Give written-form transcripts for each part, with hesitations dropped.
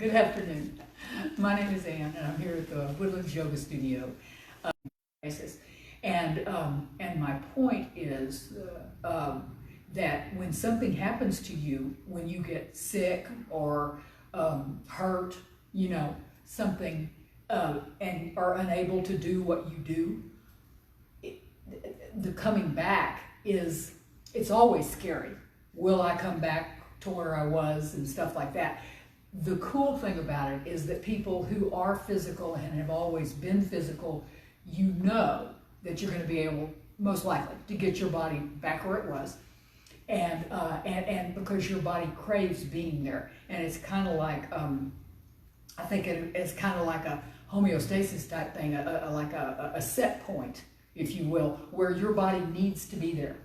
Good afternoon. My name is Ann, and I'm here at the Woodlands Yoga Studio. Basis. And my point is that when something happens to you, when you get sick or hurt, something, and are unable to do what you do, the coming back it's always scary. Will I come back to where I was and stuff like that? The cool thing about it is that people who are physical and have always been physical, you know that you're going to be able, most likely, to get your body back where it was, and because your body craves being there, and it's kind of like I think it's kind of like a homeostasis type thing, like a set point, if you will, where your body needs to be there,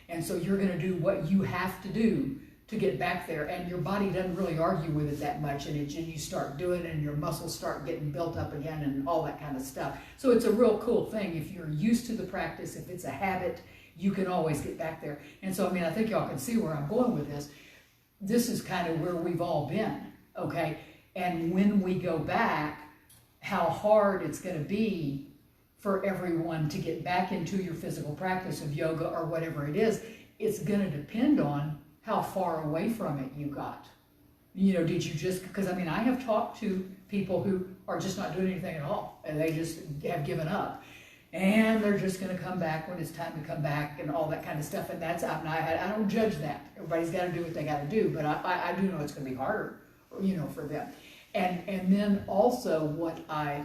and so you're going to do what you have to do to get back there, and your body doesn't really argue with it that much, and you start doing it, and your muscles start getting built up again, and all that kind of stuff. So it's a real cool thing. If you're used to the practice, if it's a habit, you can always get back there. And so, I think y'all can see where I'm going with this. This is kind of where we've all been, okay? And when we go back, how hard it's going to be for everyone to get back into your physical practice of yoga or whatever it is, it's going to depend on how far away from it you got. Did you just, because I have talked to people who are just not doing anything at all, and they just have given up. And they're just going to come back when it's time to come back and all that kind of stuff. And that's, I don't judge that. Everybody's got to do what they got to do, but I do know it's going to be harder, for them. And then also what I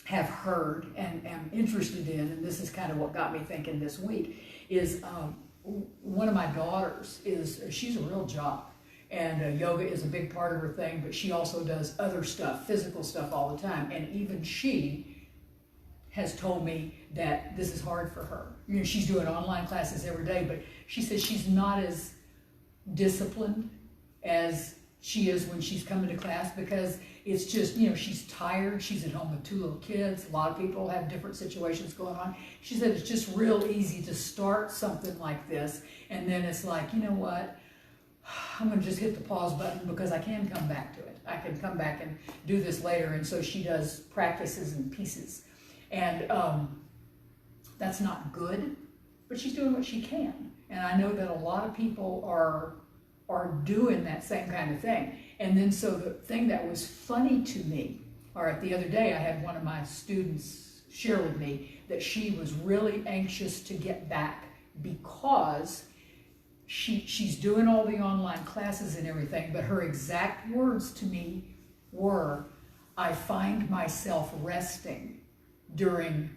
have heard and am interested in, and this is kind of what got me thinking this week, is one of my daughters she's a real jock, and yoga is a big part of her thing, but she also does other stuff, physical stuff all the time, and even she has told me that this is hard for her. She's doing online classes every day, but she says she's not as disciplined as she is when she's coming to class, because it's just, she's tired, she's at home with 2 little kids, a lot of people have different situations going on. She said it's just real easy to start something like this, and then it's like, you know what, I'm going to just hit the pause button because I can come back to it. I can come back and do this later, and so she does practices and pieces. And that's not good, but she's doing what she can. And I know that a lot of people are doing that same kind of thing. And then so the thing that was funny to me, all right, the other day I had one of my students share with me that she was really anxious to get back because she's doing all the online classes and everything, but her exact words to me were, I find myself resting during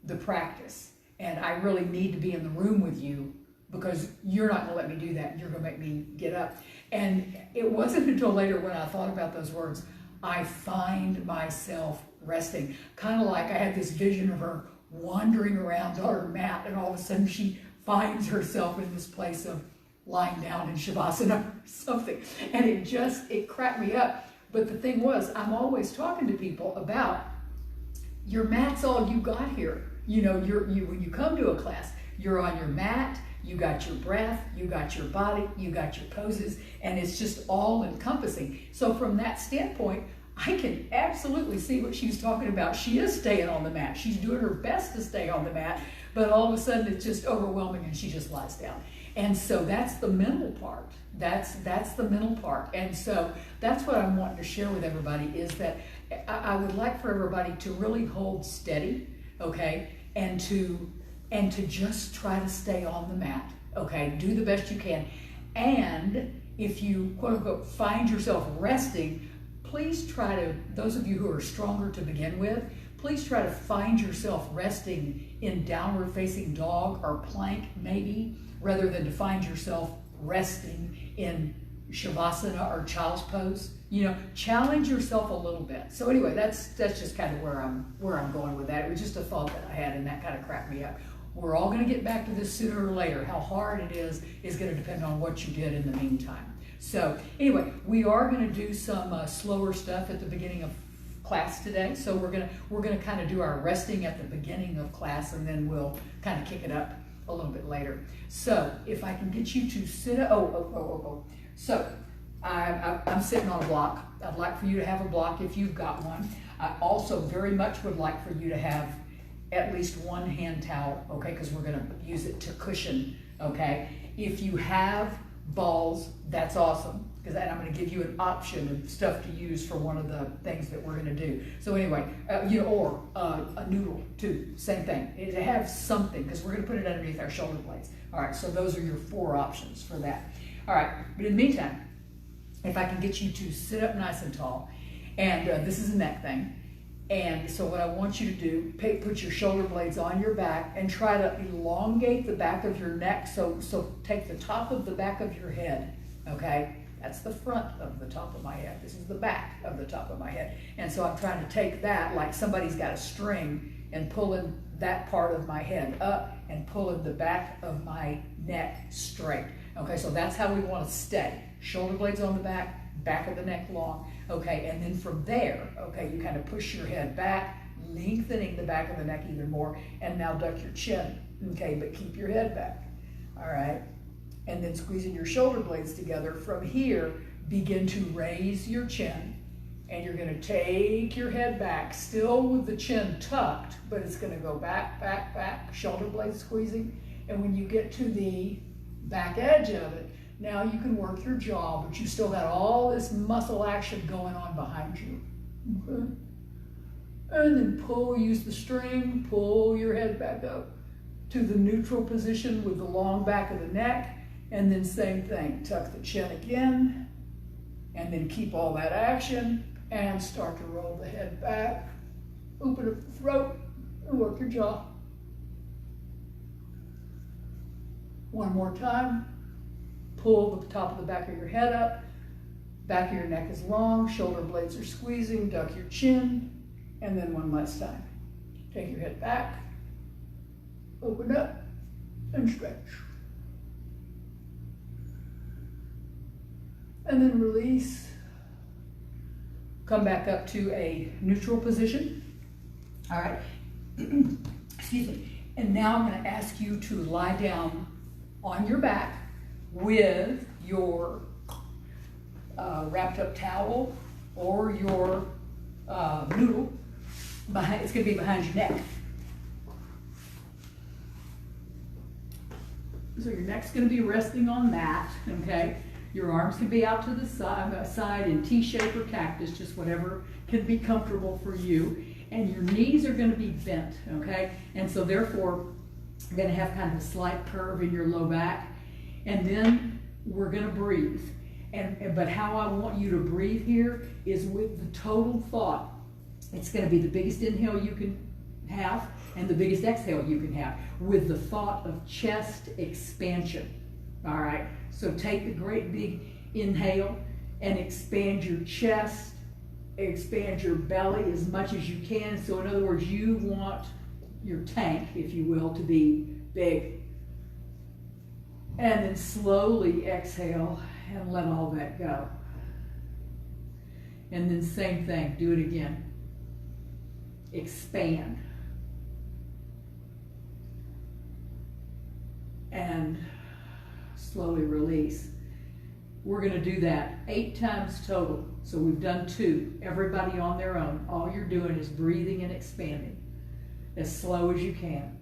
the practice, and I really need to be in the room with you because you're not going to let me do that. You're going to make me get up. And it wasn't until later when I thought about those words, I find myself resting. Kind of like I had this vision of her wandering around on her mat, and all of a sudden she finds herself in this place of lying down in Shavasana or something. And it cracked me up. But the thing was, I'm always talking to people about your mat's all you got here. When you come to a class, you're on your mat, you got your breath, you got your body, you got your poses, and it's just all encompassing. So from that standpoint, I can absolutely see what she's talking about. She is staying on the mat. She's doing her best to stay on the mat, but all of a sudden it's just overwhelming and she just lies down. And so that's the mental part. That's the mental part. And so that's what I'm wanting to share with everybody, is that I would like for everybody to really hold steady, okay, and to just try to stay on the mat, okay? Do the best you can. And if you, quote unquote, find yourself resting, please try to, those of you who are stronger to begin with, please try to find yourself resting in downward facing dog or plank maybe, rather than to find yourself resting in Shavasana or child's pose. Challenge yourself a little bit. So anyway, that's just kind of where I'm going with that. It was just a thought that I had, and that kind of cracked me up. We're all going to get back to this sooner or later. How hard it is going to depend on what you did in the meantime. So anyway, we are going to do some slower stuff at the beginning of class today. So we're gonna kind of do our resting at the beginning of class, and then we'll kind of kick it up a little bit later. So if I can get you to sit up, So I'm sitting on a block. I'd like for you to have a block if you've got one. I also very much would like for you to have at least one hand towel, okay, because we're gonna use it to cushion, okay? If you have balls, that's awesome, because I'm gonna give you an option of stuff to use for one of the things that we're gonna do. So anyway, or a noodle too, same thing. It have something, because we're gonna put it underneath our shoulder blades. All right, so those are your 4 options for that. All right, but in the meantime, if I can get you to sit up nice and tall, and this is a neck thing, and so what I want you to do, put your shoulder blades on your back and try to elongate the back of your neck, so take the top of the back of your head, okay? That's the front of the top of my head. This is the back of the top of my head. And so I'm trying to take that like somebody's got a string and pulling that part of my head up and pulling the back of my neck straight. Okay, so that's how we want to stay. Shoulder blades on the back of the neck long. Okay, and then from there, okay, you kind of push your head back, lengthening the back of the neck even more, and now duck your chin. Okay, but keep your head back. All right, and then squeezing your shoulder blades together. From here, begin to raise your chin, and you're going to take your head back, still with the chin tucked, but it's going to go back, back, back, shoulder blades squeezing. And when you get to the back edge of it, now you can work your jaw, but you still got all this muscle action going on behind you. Okay? And then use the string, pull your head back up to the neutral position with the long back of the neck, and then same thing, tuck the chin again, and then keep all that action, and start to roll the head back, open up the throat, and work your jaw. One more time. Pull the top of the back of your head up, back of your neck is long, shoulder blades are squeezing, duck your chin, and then one last time. Take your head back, open up, and stretch. And then release. Come back up to a neutral position. All right, excuse me. And now I'm going to ask you to lie down on your back with your wrapped up towel or your noodle. It's going to be behind your neck. So your neck's going to be resting on that, okay? Your arms can be out to the side in T-shape or cactus, just whatever can be comfortable for you. And your knees are going to be bent, okay? And so therefore, you're going to have kind of a slight curve in your low back. And then we're going to breathe. But how I want you to breathe here is with the total thought. It's going to be the biggest inhale you can have and the biggest exhale you can have, with the thought of chest expansion. All right, so take the great big inhale and expand your chest, expand your belly as much as you can. So in other words, you want your tank, if you will, to be big. And then slowly exhale and let all that go. And then same thing, do it again. Expand. And slowly release. We're going to do that 8 times total. So we've done 2. Everybody on their own. All you're doing is breathing and expanding as slow as you can.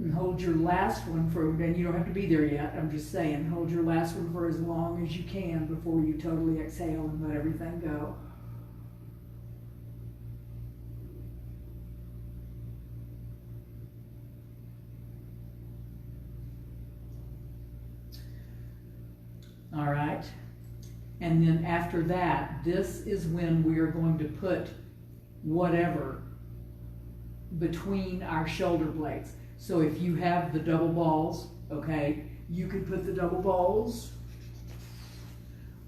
And hold your last one for, and you don't have to be there yet, I'm just saying, hold your last one for as long as you can before you totally exhale and let everything go. All right. And then after that, this is when we are going to put whatever between our shoulder blades. So if you have the double balls, okay, you can put the double balls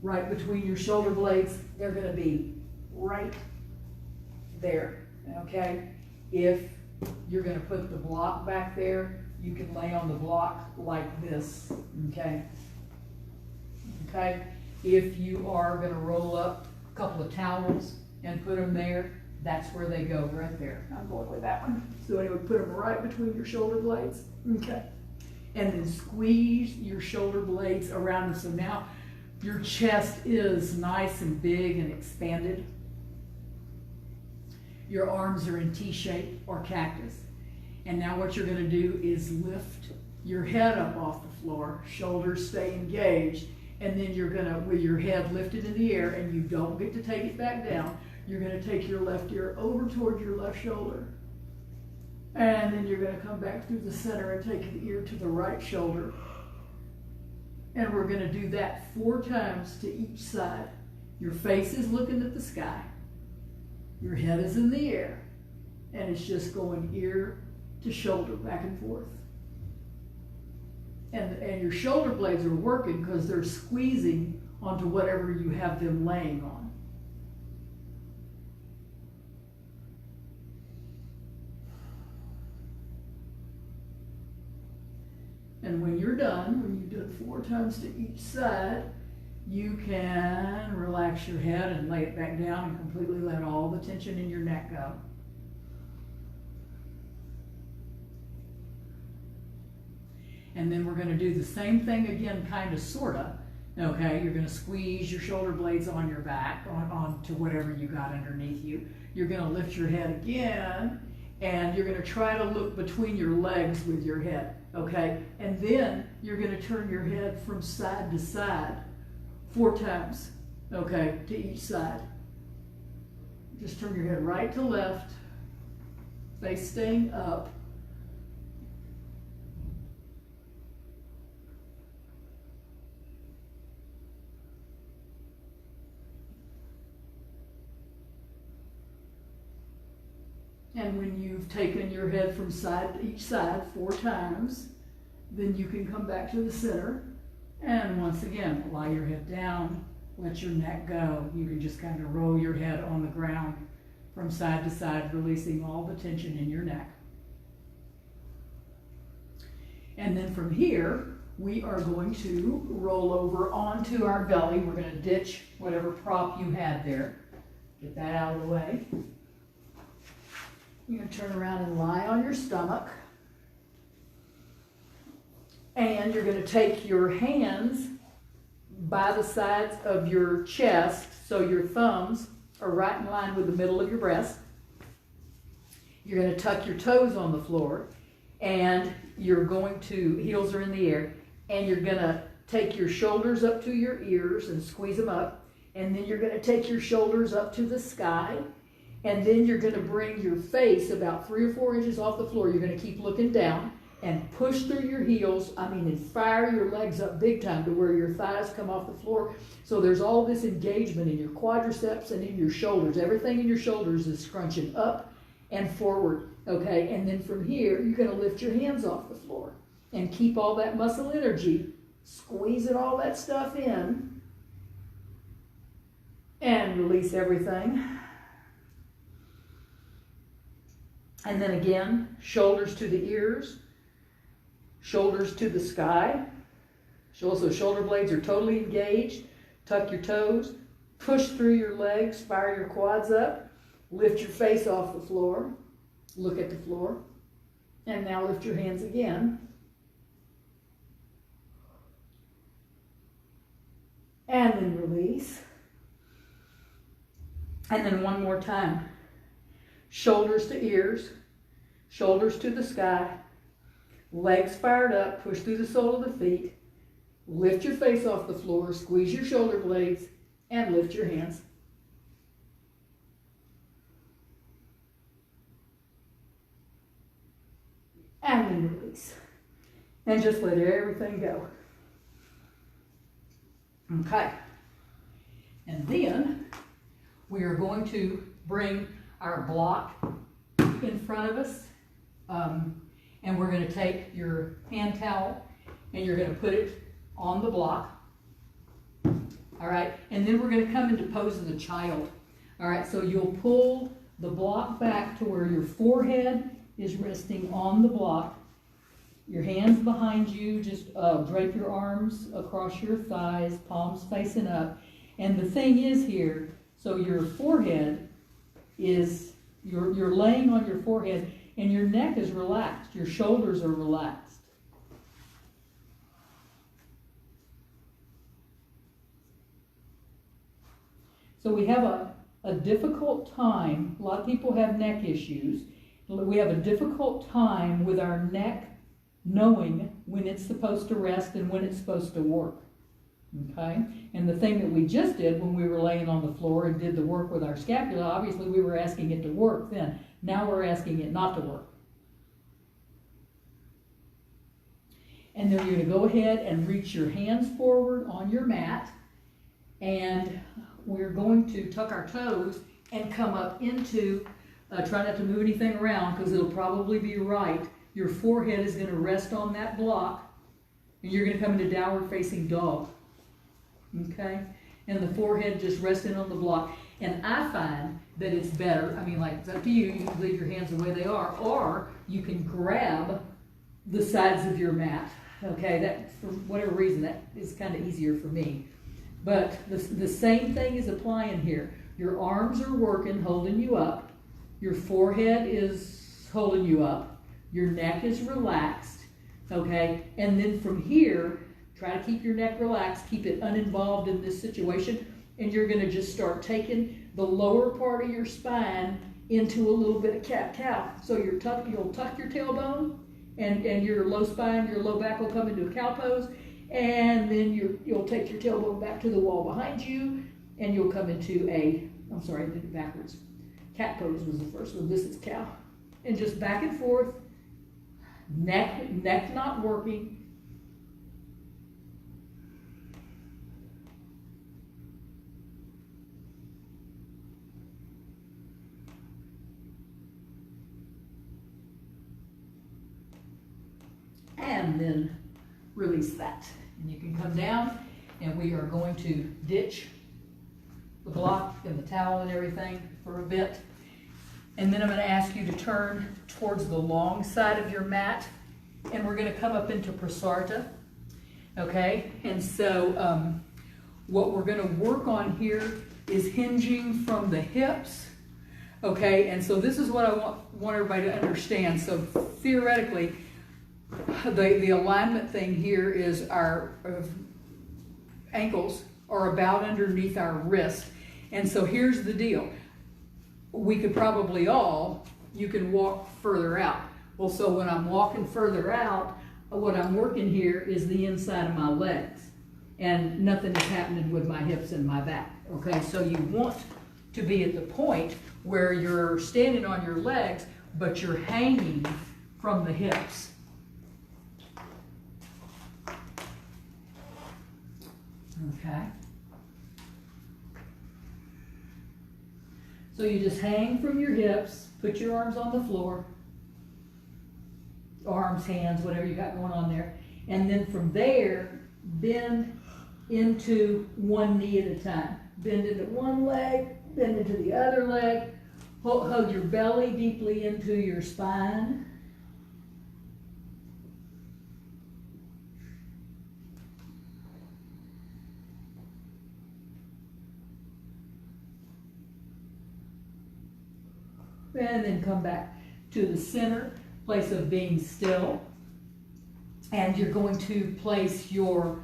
right between your shoulder blades. They're gonna be right there, okay? If you're gonna put the block back there, you can lay on the block like this, okay? Okay? If you are gonna roll up a couple of towels and put them there, that's where they go, right there. I'm going with that one. So anyway, put them right between your shoulder blades, okay? And then squeeze your shoulder blades around them. So now your chest is nice and big and expanded. Your arms are in T-shape or cactus. And now what you're gonna do is lift your head up off the floor, shoulders stay engaged, and then you're gonna, with your head lifted in the air, and you don't get to take it back down, you're gonna take your left ear over toward your left shoulder. And then you're gonna come back through the center and take the ear to the right shoulder. And we're gonna do that 4 times to each side. Your face is looking at the sky. Your head is in the air. And it's just going ear to shoulder, back and forth. And your shoulder blades are working because they're squeezing onto whatever you have them laying on. And when you're done, when you've done 4 times to each side, you can relax your head and lay it back down and completely let all the tension in your neck go. And then we're going to do the same thing again, kind of, sort of. Okay, you're going to squeeze your shoulder blades on your back, onto whatever you got underneath you. You're going to lift your head again, and you're going to try to look between your legs with your head. Okay, and then you're going to turn your head from side to side 4 times, okay, to each side. Just turn your head right to left, face staying up. And when you've taken your head from side to each side 4 times, then you can come back to the center. And once again, lie your head down, let your neck go. You can just kind of roll your head on the ground from side to side, releasing all the tension in your neck. And then from here, we are going to roll over onto our belly. We're going to ditch whatever prop you had there. Get that out of the way. You're going to turn around and lie on your stomach. And you're going to take your hands by the sides of your chest, so your thumbs are right in line with the middle of your breast. You're going to tuck your toes on the floor, and you're going to, heels are in the air, and you're going to take your shoulders up to your ears and squeeze them up, and then you're going to take your shoulders up to the sky, and then you're going to bring your face about 3 or 4 inches off the floor. You're going to keep looking down and push through your heels, and fire your legs up big time to where your thighs come off the floor. So there's all this engagement in your quadriceps and in your shoulders. Everything in your shoulders is scrunching up and forward, okay? And then from here, you're going to lift your hands off the floor and keep all that muscle energy, squeezing all that stuff in, and release everything. And then again, shoulders to the ears, shoulders to the sky. So shoulder blades are totally engaged. Tuck your toes, push through your legs, fire your quads up, lift your face off the floor, look at the floor, and now lift your hands again. And then release. And then one more time. Shoulders to ears, shoulders to the sky, legs fired up, push through the sole of the feet, lift your face off the floor, squeeze your shoulder blades, and lift your hands. And then release. And just let everything go. Okay. And then we are going to bring our block in front of us. And we're going to take your hand towel and you're going to put it on the block. All right, and then we're going to come into pose of the child. All right, so you'll pull the block back to where your forehead is resting on the block. Your hands behind you, just drape your arms across your thighs, palms facing up. And the thing is here, so your forehead is, you're laying on your forehead and your neck is relaxed, your shoulders are relaxed. So we have a difficult time. A lot of people have neck issues. We have a difficult time with our neck knowing when it's supposed to rest and when it's supposed to work. Okay? And the thing that we just did when we were laying on the floor and did the work with our scapula, obviously we were asking it to work then. Now we're asking it not to work. And then you're going to go ahead and reach your hands forward on your mat, and we're going to tuck our toes and come up into, try not to move anything around because it'll probably be right. Your forehead is going to rest on that block and you're going to come into downward facing dog. Okay? And the forehead just resting on the block. And I find that it's better, I mean, like, it's up to you, you can leave your hands the way they are, or you can grab the sides of your mat. Okay, that, for whatever reason, that is kind of easier for me. But the same thing is applying here. Your arms are working, holding you up. Your forehead is holding you up. Your neck is relaxed, okay? And then from here, try to keep your neck relaxed, keep it uninvolved in this situation, and you're gonna just start taking the lower part of your spine into a little bit of cat-cow. So you'll tuck your tailbone, and your low spine, your low back will come into a cow pose, and then you'll take your tailbone back to the wall behind you, and you'll come into I'm sorry, I did it backwards. Cat pose was the first one, this is cow. And just back and forth, neck not working. And then release that. And you can come down, and we are going to ditch the block and the towel and everything for a bit. And then I'm going to ask you to turn towards the long side of your mat, and we're going to come up into Prasarta. Okay? And so what we're going to work on here is hinging from the hips. Okay? And so this is what I want everybody to understand. So theoretically, the alignment thing here is our ankles are about underneath our wrist. And so here's the deal. We could probably you can walk further out. Well, so when I'm walking further out, what I'm working here is the inside of my legs. And nothing is happening with my hips and my back. Okay, so you want to be at the point where you're standing on your legs, but you're hanging from the hips. Okay. So you just hang from your hips, put your arms on the floor, arms, hands, whatever you got going on there, and then from there, bend into one knee at a time. Bend into one leg, bend into the other leg, hug your belly deeply into your spine. And then come back to the center, place of being still. And you're going to place your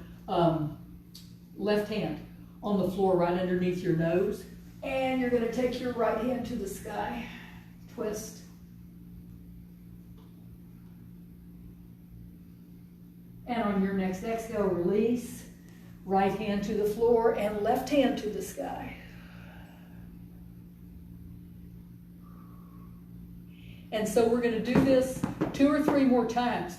left hand on the floor right underneath your nose. And you're going to take your right hand to the sky. Twist. And on your next exhale, release. Right hand to the floor and left hand to the sky. And so we're going to do this 2 or 3 more times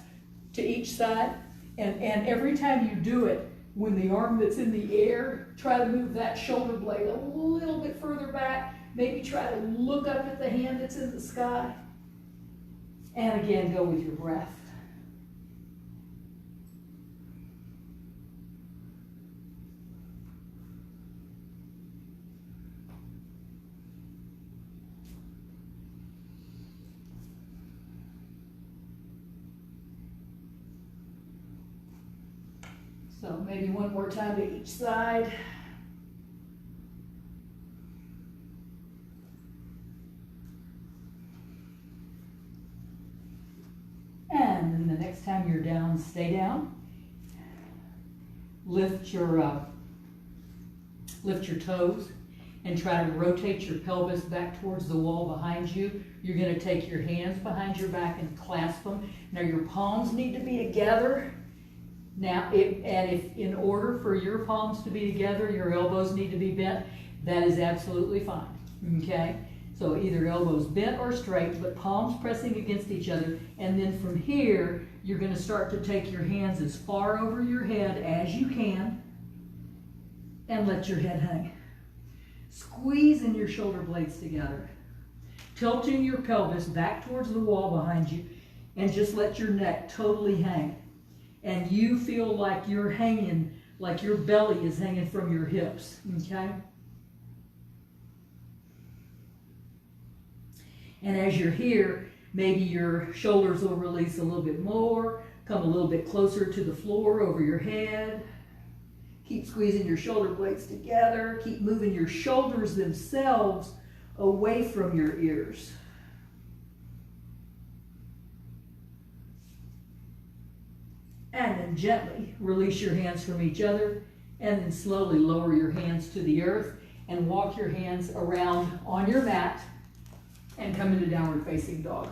to each side. And every time you do it, When the arm that's in the air, try to move that shoulder blade a little bit further back. Maybe try to look up at the hand that's in the sky. And again, go with your breath. So maybe one more time to each side. And then the next time you're down, stay down. Lift your toes and try to rotate your pelvis back towards the wall behind you. You're going to take your hands behind your back and clasp them. Now your palms need to be together. Now, if in order for your palms to be together, your elbows need to be bent, that is absolutely fine, okay? So either elbows bent or straight, but palms pressing against each other. And then from here, you're going to start to take your hands as far over your head as you can and let your head hang. Squeezing your shoulder blades together. Tilting your pelvis back towards the wall behind you, and just let your neck totally hang. And you feel like you're hanging, like your belly is hanging from your hips, okay? And as you're here, maybe your shoulders will release a little bit more, come a little bit closer to the floor over your head. Keep squeezing your shoulder blades together. Keep moving your shoulders themselves away from your ears. And then gently release your hands from each other, and then slowly lower your hands to the earth and walk your hands around on your mat and come into downward facing dog.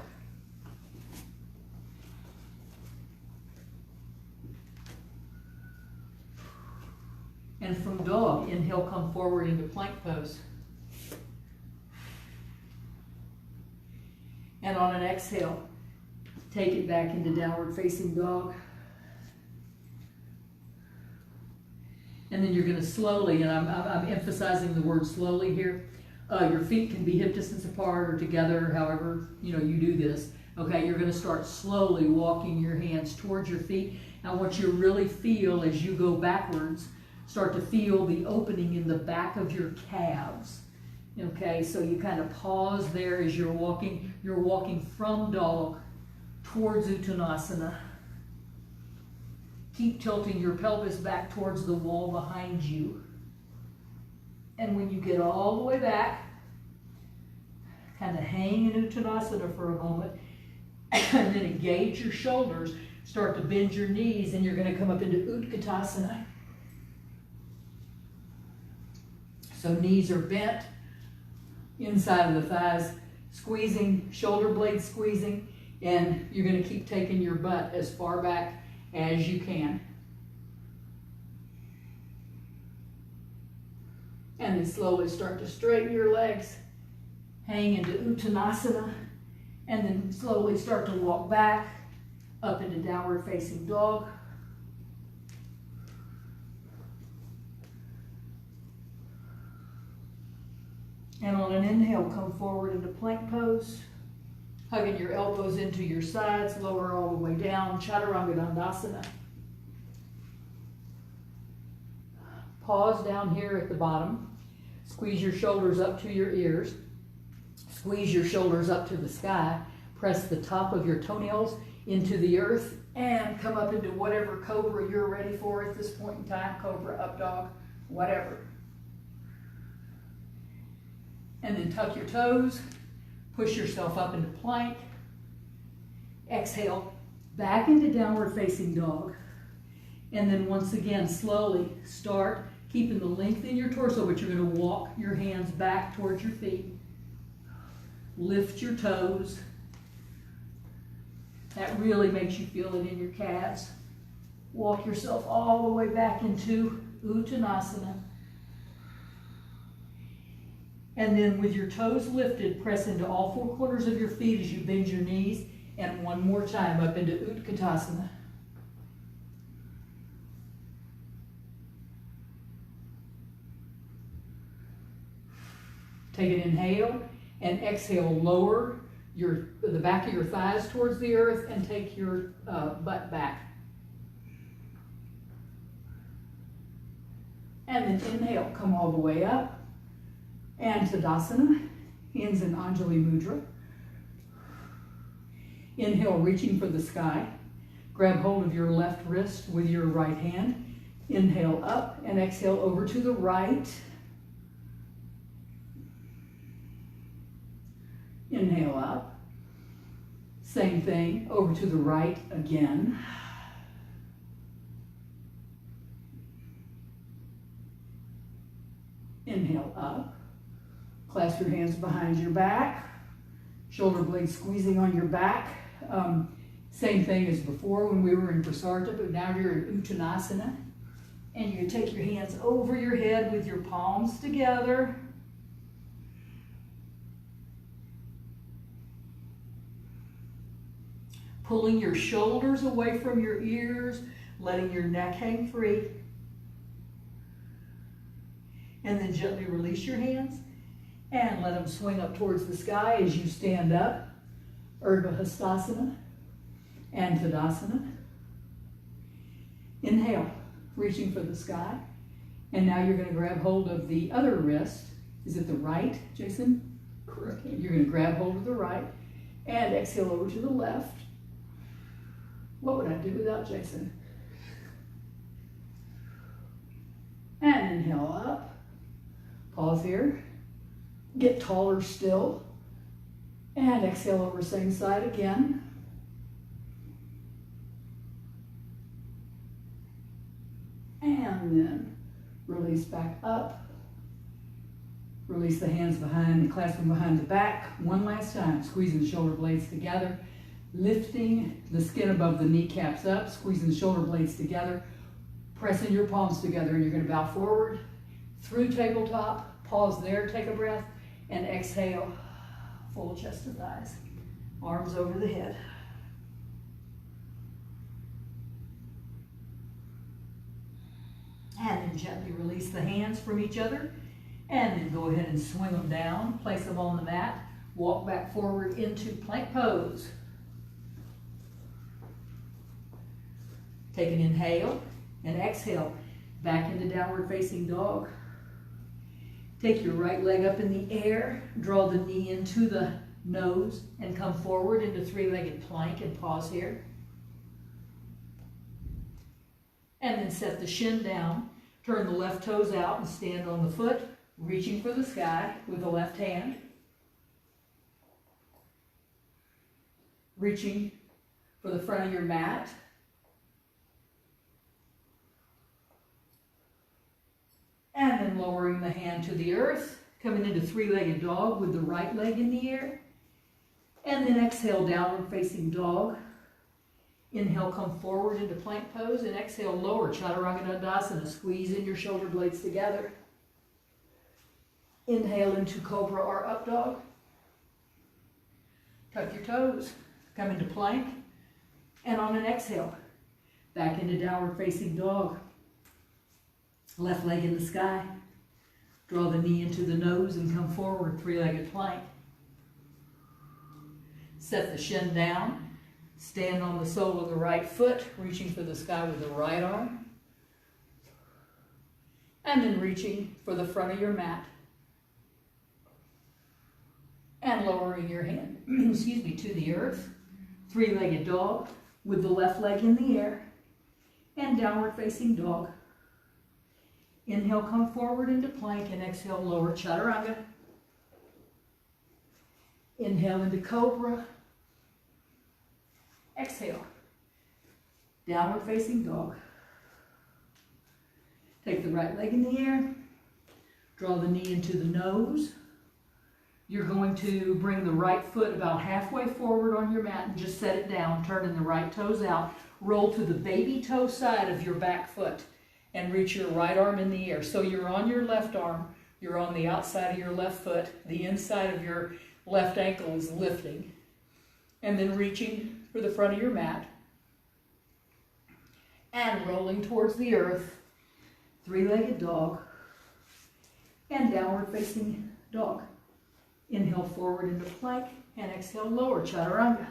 And from dog, inhale, come forward into plank pose. And on an exhale, take it back into downward facing dog. And then you're going to slowly, and I'm emphasizing the word slowly here, your feet can be hip distance apart or together, however you do this. Okay, you're going to start slowly walking your hands towards your feet. And what you really feel as you go backwards, start to feel the opening in the back of your calves. Okay, so you kind of pause there as you're walking. You're walking from dog towards Uttanasana. Keep tilting your pelvis back towards the wall behind you. And when you get all the way back, kind of hang in Uttanasana for a moment, and then engage your shoulders, start to bend your knees, and you're going to come up into Utkatasana. So knees are bent, inside of the thighs, squeezing, shoulder blades squeezing, and you're going to keep taking your butt as far back as you can. And then slowly start to straighten your legs, hang into Uttanasana, and then slowly start to walk back up into downward facing dog. And on an inhale, come forward into plank pose, hugging your elbows into your sides, lower all the way down, Chaturanga Dandasana. Pause down here at the bottom. Squeeze your shoulders up to your ears. Squeeze your shoulders up to the sky. Press the top of your toenails into the earth and come up into whatever cobra you're ready for at this point in time. Cobra, up dog, whatever. And then tuck your toes. Push yourself up into plank. Exhale, back into downward facing dog. And then once again, slowly start keeping the length in your torso, but you're going to walk your hands back towards your feet. Lift your toes. That really makes you feel it in your calves. Walk yourself all the way back into Uttanasana. And then with your toes lifted, press into all four corners of your feet as you bend your knees. And one more time up into Utkatasana. Take an inhale and exhale, lower the back of your thighs towards the earth and take your butt back. And then inhale, come all the way up. And Tadasana, hands in Anjali Mudra. Inhale, reaching for the sky. Grab hold of your left wrist with your right hand. Inhale up and exhale over to the right. Inhale up. Same thing, over to the right again. Inhale up. Clasp your hands behind your back. Shoulder blades squeezing on your back. Same thing as before when we were in Prasarta, but now you're in Uttanasana. And you take your hands over your head with your palms together. Pulling your shoulders away from your ears, letting your neck hang free. And then gently release your hands and let them swing up towards the sky as you stand up. Urdhva Hastasana and Tadasana. Inhale, reaching for the sky. And now you're going to grab hold of the other wrist. Is it the right, Jason? Correct. Okay, you're going to grab hold of the right and exhale over to the left. What would I do without Jason? And inhale up. Pause here. Get taller still. And exhale over same side again. And then release back up. Release the hands behind and clasp them behind the back. One last time, squeezing the shoulder blades together. Lifting the skin above the kneecaps up, squeezing the shoulder blades together. Pressing your palms together, and you're going to bow forward through tabletop. Pause there, take a breath, and exhale. Full chest of thighs. Arms over the head. And then gently release the hands from each other. And then go ahead and swing them down. Place them on the mat. Walk back forward into plank pose. Take an inhale and exhale. Back into downward facing dog. Take your right leg up in the air. Draw the knee into the nose and come forward into three-legged plank and pause here. And then set the shin down. Turn the left toes out and stand on the foot, reaching for the sky with the left hand. Reaching for the front of your mat. And then lowering the hand to the earth, coming into three-legged dog with the right leg in the air. And then exhale, downward facing dog. Inhale, come forward into plank pose, and exhale, lower, Chaturanga Dandasana, squeezing your shoulder blades together. Inhale into Cobra or Up Dog. Tuck your toes, come into plank, and on an exhale, back into downward facing dog. Left leg in the sky. Draw the knee into the nose and come forward, three-legged plank. Set the shin down. Stand on the sole of the right foot, reaching for the sky with the right arm. And then reaching for the front of your mat. And lowering your hand, to the earth. Three-legged dog with the left leg in the air. And downward facing dog. Inhale, come forward into plank, and exhale, lower, Chaturanga. Inhale into Cobra. Exhale, downward facing dog. Take the right leg in the air. Draw the knee into the nose. You're going to bring the right foot about halfway forward on your mat and just set it down, turning the right toes out. Roll to the baby toe side of your back foot and reach your right arm in the air. So you're on your left arm, you're on the outside of your left foot, the inside of your left ankle is lifting. And then reaching for the front of your mat. And rolling towards the earth, three-legged dog, and downward facing dog. Inhale forward into plank and exhale lower, chaturanga.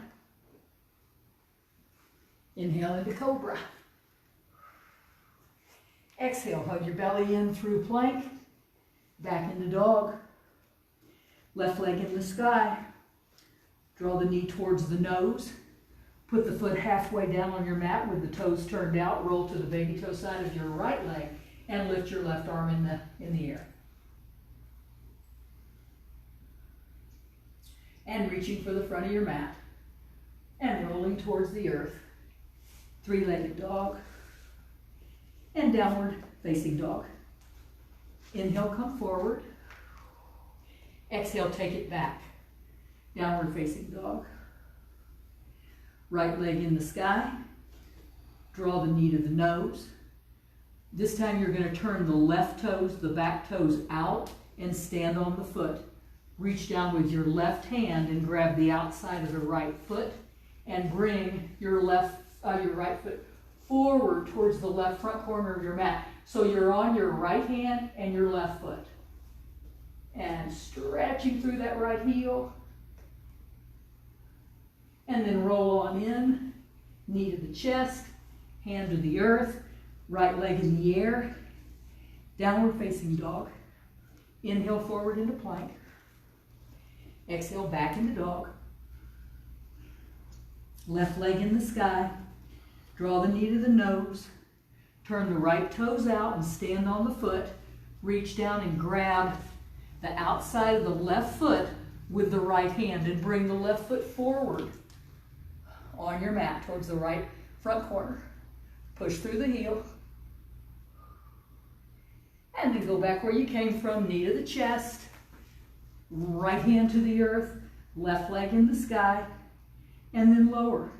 Inhale into cobra. Exhale, hug your belly in through plank, back into dog. Left leg in the sky. Draw the knee towards the nose. Put the foot halfway down on your mat with the toes turned out. Roll to the baby toe side of your right leg and lift your left arm in the air. And reaching for the front of your mat and rolling towards the earth. Three-legged dog and downward facing dog. Inhale, come forward. Exhale, take it back. Downward facing dog. Right leg in the sky. Draw the knee to the nose. This time you're going to turn the left toes, the back toes out and stand on the foot. Reach down with your left hand and grab the outside of the right foot and bring your right foot forward towards the left front corner of your mat. So you're on your right hand and your left foot. And stretching through that right heel. And then roll on in, knee to the chest, hand to the earth, right leg in the air, downward facing dog. Inhale forward into plank. Exhale back into dog. Left leg in the sky. Draw the knee to the nose. Turn the right toes out and stand on the foot. Reach down and grab the outside of the left foot with the right hand and bring the left foot forward on your mat towards the right front corner. Push through the heel. And then go back where you came from, knee to the chest. Right hand to the earth, left leg in the sky, and then lower.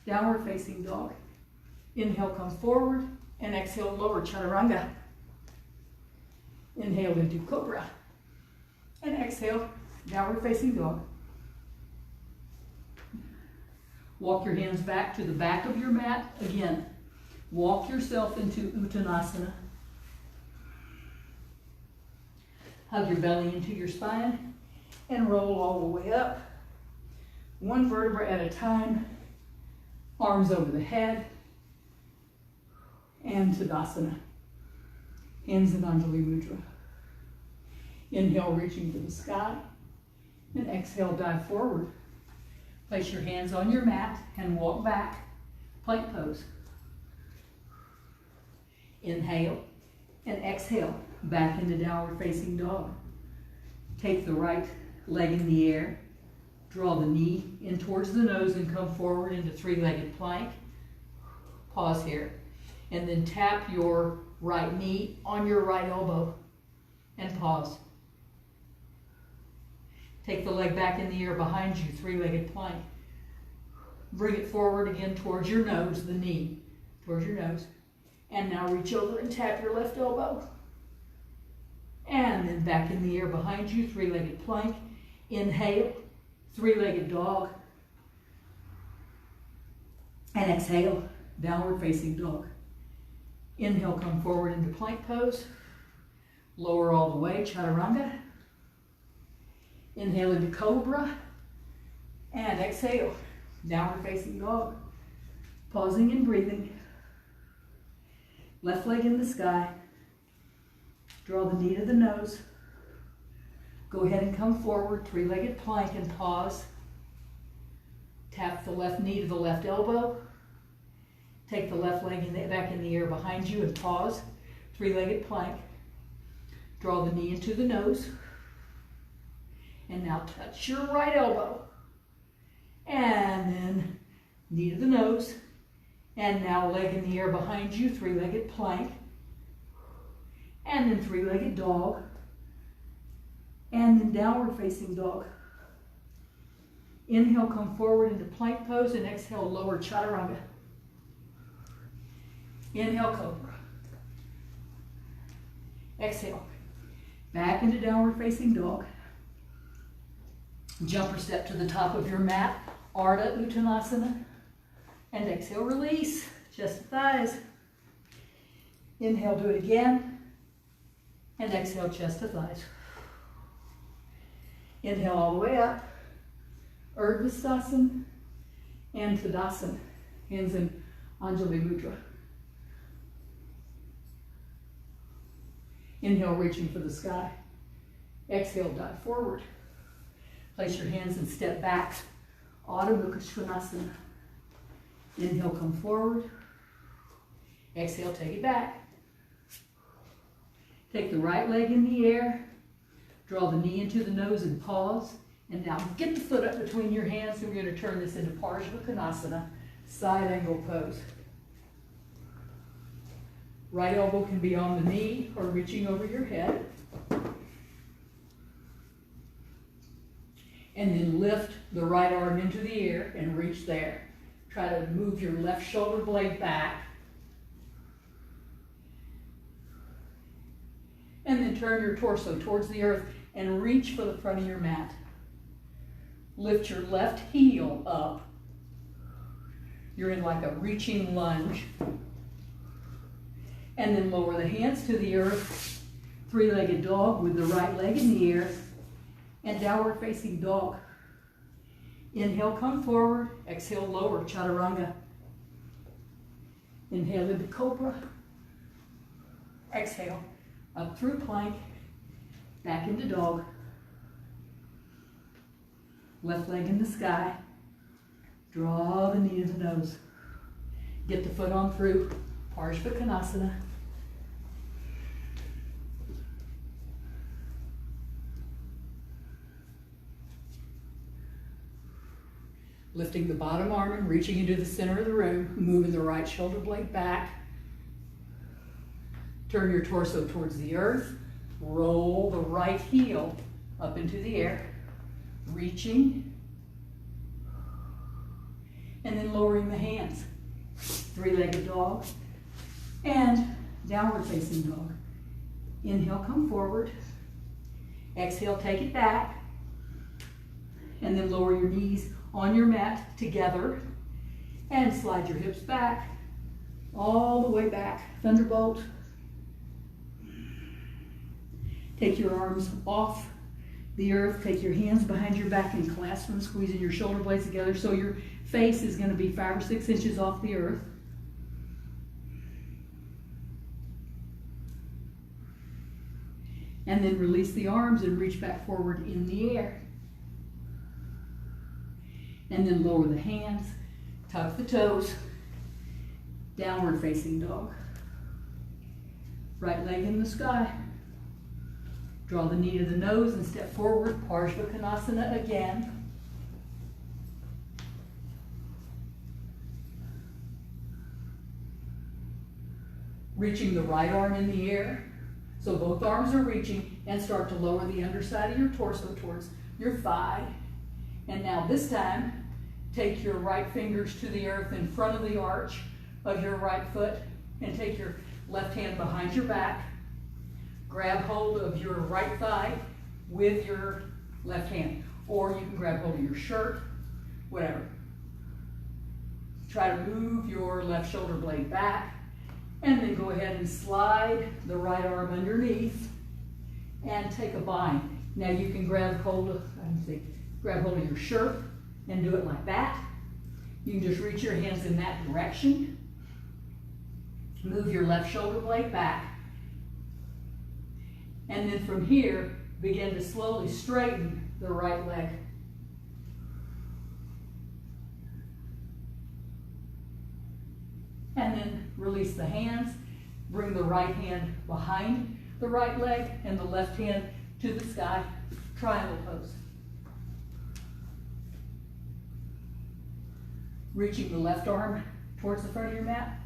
Downward facing dog. Inhale, come forward, and exhale, lower, chaturanga. Inhale into cobra. And exhale, downward facing dog. Walk your hands back to the back of your mat. Again, walk yourself into Uttanasana. Hug your belly into your spine and roll all the way up. One vertebra at a time. Arms over the head. And Tadasana. Hands in Anjali Mudra. Inhale, reaching to the sky. And exhale, dive forward. Place your hands on your mat and walk back. Plank pose. Inhale and exhale. Back into downward facing dog. Take the right leg in the air. Draw the knee in towards the nose and come forward into three-legged plank. Pause here. And then tap your right knee on your right elbow and pause. Take the leg back in the air behind you, three-legged plank. Bring it forward again towards your nose, the knee towards your nose. And now reach over and tap your left elbow. And then back in the air behind you, three-legged plank. Inhale, three-legged dog. And exhale, downward facing dog. Inhale, come forward into plank pose. Lower all the way, chaturanga. Inhale into cobra. And exhale, downward facing dog. Pausing and breathing. Left leg in the sky. Draw the knee to the nose. Go ahead and come forward, three-legged plank, and pause. Tap the left knee to the left elbow. Take the left leg back in the air behind you and pause. Three-legged plank. Draw the knee into the nose. And now touch your right elbow. And then knee to the nose. And now leg in the air behind you, three-legged plank. And then three-legged dog. And then downward facing dog. Inhale, come forward into plank pose, and exhale, lower chaturanga. Inhale, cobra. Exhale, back into downward facing dog. Jumper step to the top of your mat, Ardha Uttanasana. And exhale, release, chest to thighs. Inhale, do it again. And exhale, chest to thighs. Inhale all the way up. Urdhva Sthasana and Tadasana. Hands in Anjali Mudra. Inhale, reaching for the sky. Exhale, dive forward. Place your hands and step back. Adho Mukha Svanasana. Inhale, come forward. Exhale, take it back. Take the right leg in the air. Draw the knee into the nose and pause. And now get the foot up between your hands, and we're going to turn this into Parsvakonasana, side angle pose. Right elbow can be on the knee or reaching over your head. And then lift the right arm into the air and reach there. Try to move your left shoulder blade back. And then turn your torso towards the earth and reach for the front of your mat. Lift your left heel up. You're in like a reaching lunge. And then lower the hands to the earth. Three-legged dog with the right leg in the air. And downward facing dog. Inhale, come forward. Exhale, lower, chaturanga. Inhale into cobra. Exhale, up through plank. Back into dog. Left leg in the sky. Draw the knee to the nose. Get the foot on through. Parsvakonasana. Lifting the bottom arm and reaching into the center of the room. Moving the right shoulder blade back. Turn your torso towards the earth. Roll the right heel up into the air. Reaching. And then lowering the hands. Three-legged dog. And downward facing dog. Inhale, come forward. Exhale, take it back. And then lower your knees on your mat together. And slide your hips back. All the way back. Thunderbolt. Take your arms off the earth. Take your hands behind your back and clasp them, squeezing your shoulder blades together so your face is going to be 5 or 6 inches off the earth. And then release the arms and reach back forward in the air. And then lower the hands, tuck the toes, downward facing dog. Right leg in the sky. Draw the knee to the nose and step forward, Parsvakonasana again. Reaching the right arm in the air. So both arms are reaching, and start to lower the underside of your torso towards your thigh. And now this time, take your right fingers to the earth in front of the arch of your right foot, and take your left hand behind your back. Grab hold of your right thigh with your left hand, or you can grab hold of your shirt, whatever. Try to move your left shoulder blade back. And then go ahead and slide the right arm underneath and take a bind. Now you can grab hold of your shirt and do it like that. You can just reach your hands in that direction. Move your left shoulder blade back. And then from here, begin to slowly straighten the right leg. And then release the hands. Bring the right hand behind the right leg and the left hand to the sky. Triangle pose. Reaching the left arm towards the front of your mat.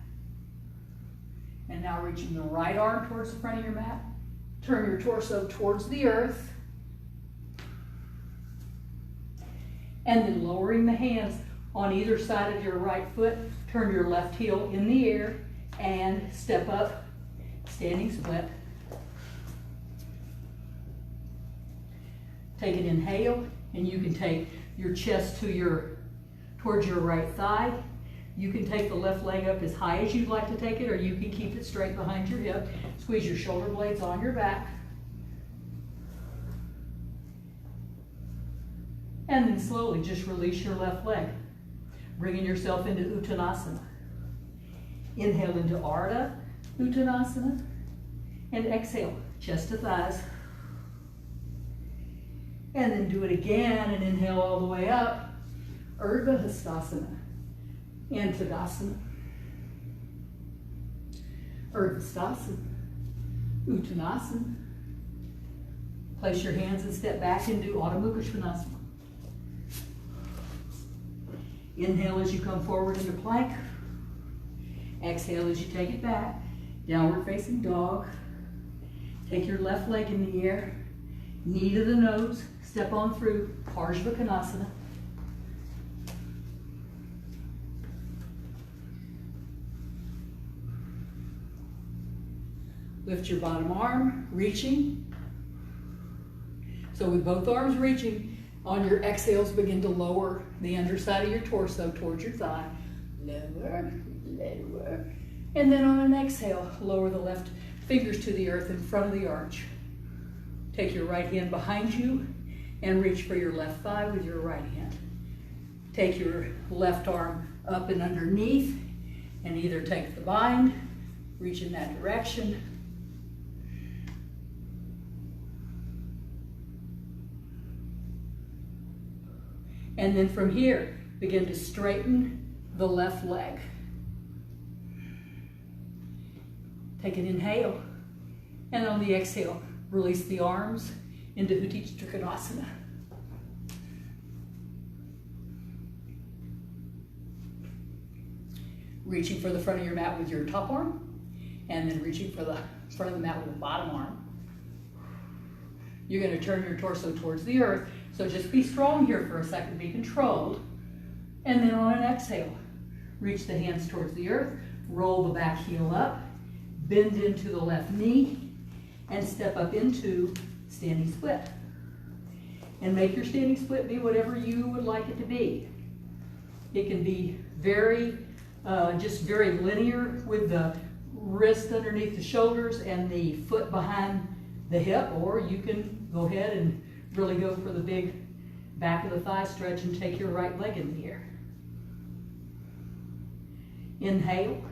And now reaching the right arm towards the front of your mat. Turn your torso towards the earth. And then lowering the hands on either side of your right foot. Turn your left heel in the air and step up, standing split. Take an inhale, and you can take your chest towards your right thigh. You can take the left leg up as high as you'd like to take it, or you can keep it straight behind your hip. Squeeze your shoulder blades on your back. And then slowly just release your left leg, bringing yourself into Uttanasana. Inhale into Ardha Uttanasana, and exhale, chest to thighs. And then do it again, and inhale all the way up, Urdhva Hastasana, and Tadasana. Urdhva Stasana, Uttanasana. Place your hands and step back into Adho Mukha Svanasana. Inhale as you come forward into plank. Exhale as you take it back. Downward facing dog. Take your left leg in the air. Knee to the nose. Step on through Parsva Konasana. Lift your bottom arm, reaching. So with both arms reaching, on your exhales, begin to lower the underside of your torso towards your thigh. Lower, lower. And then on an exhale, lower the left fingers to the earth in front of the arch. Take your right hand behind you and reach for your left thigh with your right hand. Take your left arm up and underneath and either take the bind, reach in that direction, and then from here, begin to straighten the left leg. Take an inhale, and on the exhale, release the arms into Utthita Trikonasana. Reaching for the front of your mat with your top arm, and then reaching for the front of the mat with the bottom arm. You're going to turn your torso towards the earth, so just be strong here for a second, be controlled. And then on an exhale, reach the hands towards the earth, roll the back heel up, bend into the left knee, and step up into standing split. And make your standing split be whatever you would like it to be. It can be just very linear with the wrist underneath the shoulders and the foot behind the hip, or you can go ahead and really go for the big back of the thigh stretch and take your right leg in the air. Inhale,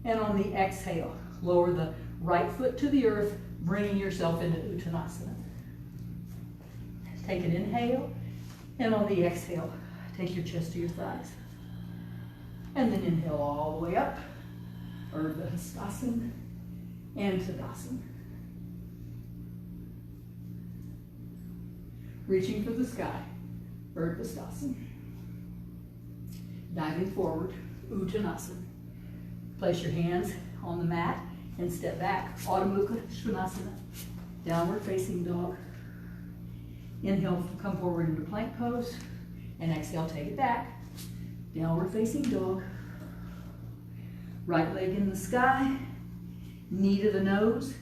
and on the exhale, lower the right foot to the earth, bringing yourself into Uttanasana. Take an inhale, and on the exhale, take your chest to your thighs. And then inhale all the way up, Urdhva Hastasana, and Tadasana. Reaching for the sky, Urdhva Stasana. Diving forward, Uttanasana. Place your hands on the mat and step back, Adho Mukha Svanasana. Downward facing dog. Inhale, come forward into plank pose, and exhale, take it back. Downward facing dog. Right leg in the sky, knee to the nose,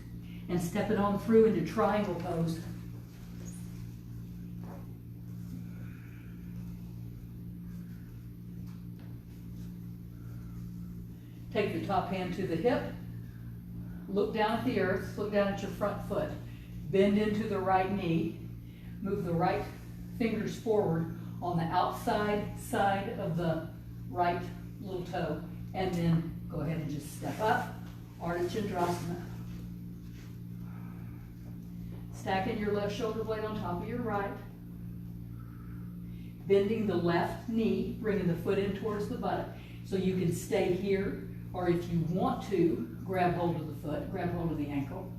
and step it on through into triangle pose. Take your top hand to the hip, look down at the earth, look down at your front foot, bend into the right knee, move the right fingers forward on the outside side of the right little toe, and then go ahead and just step up, Ardha Chandrasana. Stacking your left shoulder blade on top of your right, bending the left knee, bringing the foot in towards the buttock, so you can stay here, or if you want to, grab hold of the foot, grab hold of the ankle,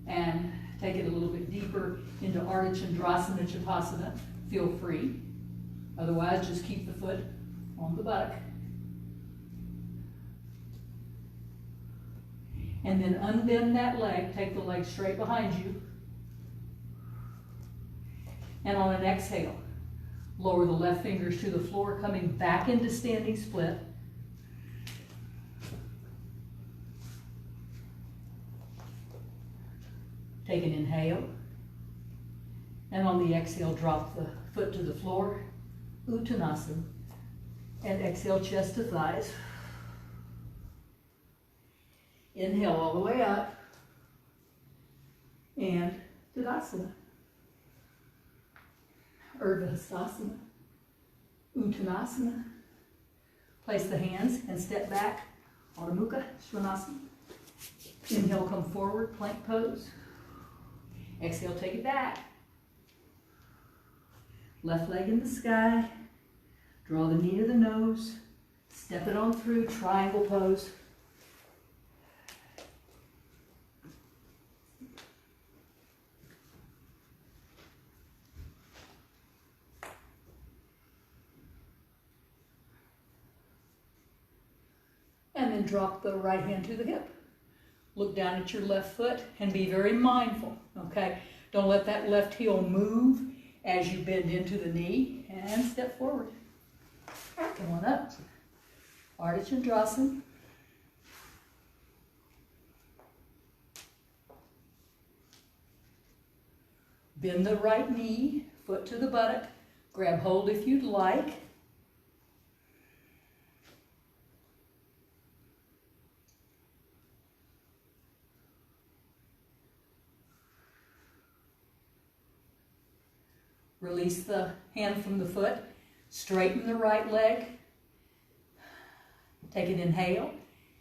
and take it a little bit deeper into Ardha Chandrasana Chapasana. Feel free. Otherwise, just keep the foot on the buttock. And then unbend that leg, take the leg straight behind you. And on an exhale, lower the left fingers to the floor, coming back into standing split. Take an inhale, and on the exhale, drop the foot to the floor, Uttanasana, and exhale, chest to thighs. Inhale all the way up, and Tadasana. Urdhva Hastasana, Uttanasana. Place the hands and step back, Adho Mukha Svanasana. Inhale, come forward, plank pose. Exhale, take it back. Left leg in the sky. Draw the knee to the nose. Step it on through, triangle pose. And then drop the right hand to the hip. Look down at your left foot and be very mindful, okay? Don't let that left heel move as you bend into the knee and step forward. Come on up. Ardha Chandrasana. Bend the right knee, foot to the buttock. Grab hold if you'd like. Release the hand from the foot. Straighten the right leg. Take an inhale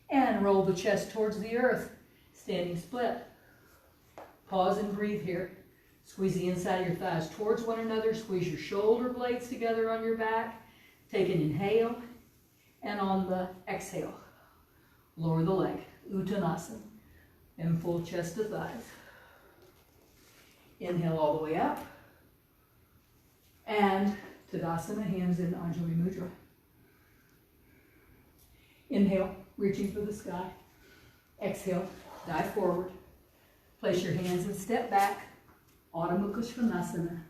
and roll the chest towards the earth. Standing split. Pause and breathe here. Squeeze the inside of your thighs towards one another. Squeeze your shoulder blades together on your back. Take an inhale, and on the exhale, lower the leg. Uttanasana. And full chest to thighs. Inhale all the way up. And Tadasana, hands in Anjali Mudra. Inhale, reaching for the sky. Exhale, dive forward. Place your hands and step back. Adho Mukha Svanasana.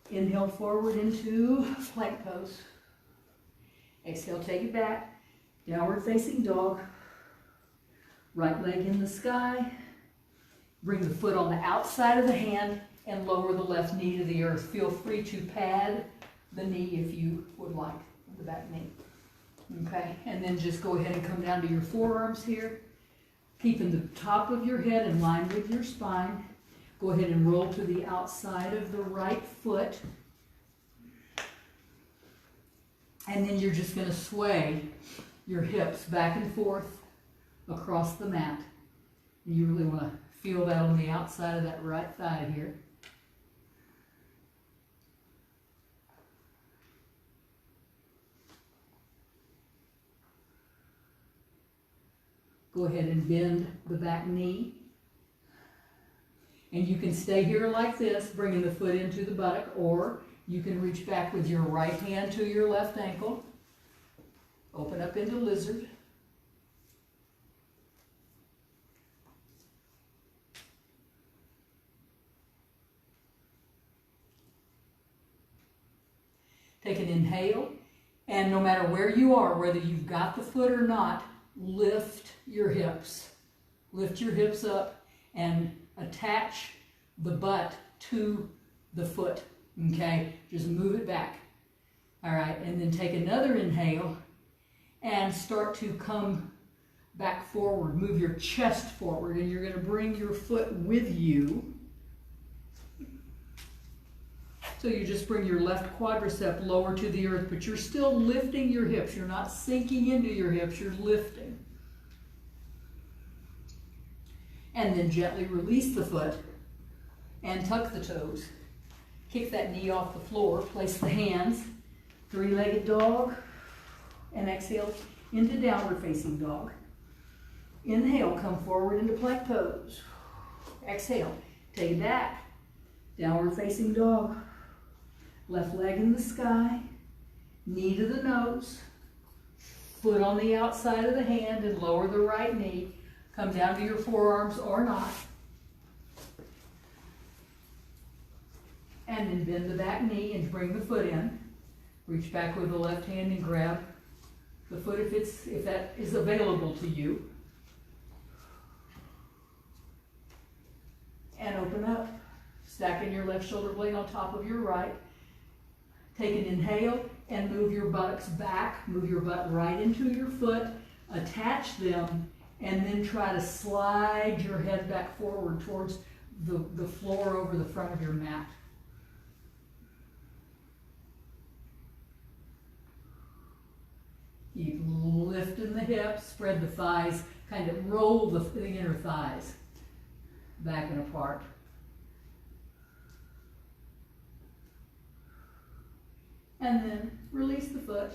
Inhale forward into plank pose. Exhale, take it back. Downward facing dog. Right leg in the sky. Bring the foot on the outside of the hand and lower the left knee to the earth. Feel free to pad the knee if you would like, the back knee. Okay, and then just go ahead and come down to your forearms here. Keeping the top of your head in line with your spine. Go ahead and roll to the outside of the right foot. And then you're just going to sway your hips back and forth across the mat. And you really want to feel that on the outside of that right thigh here. Go ahead and bend the back knee. And you can stay here like this, bringing the foot into the buttock, or you can reach back with your right hand to your left ankle. Open up into lizard. Take an inhale, and no matter where you are, whether you've got the foot or not, lift your hips. Lift your hips up and attach the butt to the foot, okay? Just move it back. All right, and then take another inhale and start to come back forward. Move your chest forward, and you're going to bring your foot with you. So you just bring your left quadricep lower to the earth, but you're still lifting your hips. You're not sinking into your hips, you're lifting. And then gently release the foot and tuck the toes. Kick that knee off the floor, place the hands, three-legged dog, and exhale into downward facing dog. Inhale, come forward into plank pose. Exhale, take it back, downward facing dog. Left leg in the sky, knee to the nose, foot on the outside of the hand and lower the right knee. Come down to your forearms or not. And then bend the back knee and bring the foot in. Reach back with the left hand and grab the foot if that is available to you. And open up, stacking your left shoulder blade on top of your right. Take an inhale and move your buttocks back. Move your butt right into your foot. Attach them, and then try to slide your head back forward towards the floor over the front of your mat. hips, spread the thighs, kind of roll the inner thighs back and apart. And then release the foot,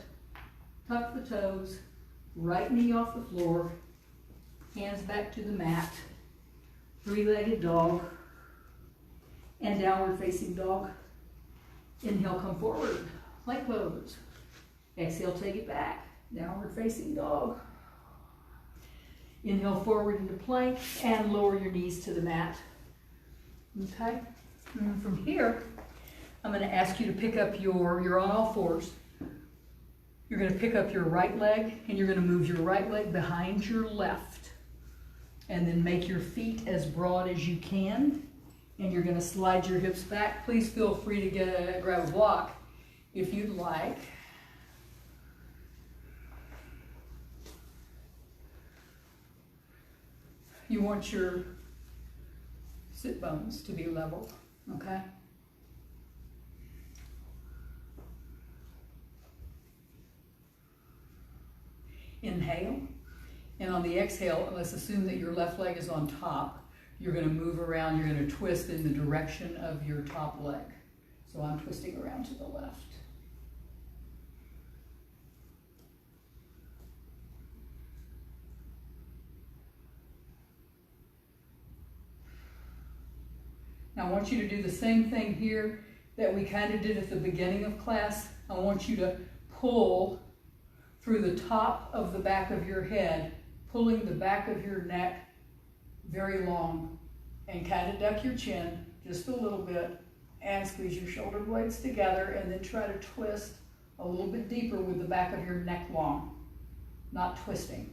tuck the toes, right knee off the floor, hands back to the mat, three-legged dog, and downward facing dog. Inhale, come forward, plank pose. Exhale, take it back, downward facing dog. Inhale forward into plank and lower your knees to the mat. Okay? And from here, I'm going to ask you to pick up you're on all fours. You're going to pick up your right leg and you're going to move your right leg behind your left. And then make your feet as broad as you can. And you're going to slide your hips back. Please feel free to grab a block if you'd like. You want your sit bones to be level, okay? Inhale, and on the exhale, let's assume that your left leg is on top. You're going to move around, you're going to twist in the direction of your top leg. So I'm twisting around to the left. Now I want you to do the same thing here that we kind of did at the beginning of class. I want you to pull through the top of the back of your head, pulling the back of your neck very long, and kind of duck your chin just a little bit and squeeze your shoulder blades together, and then try to twist a little bit deeper with the back of your neck long, not twisting.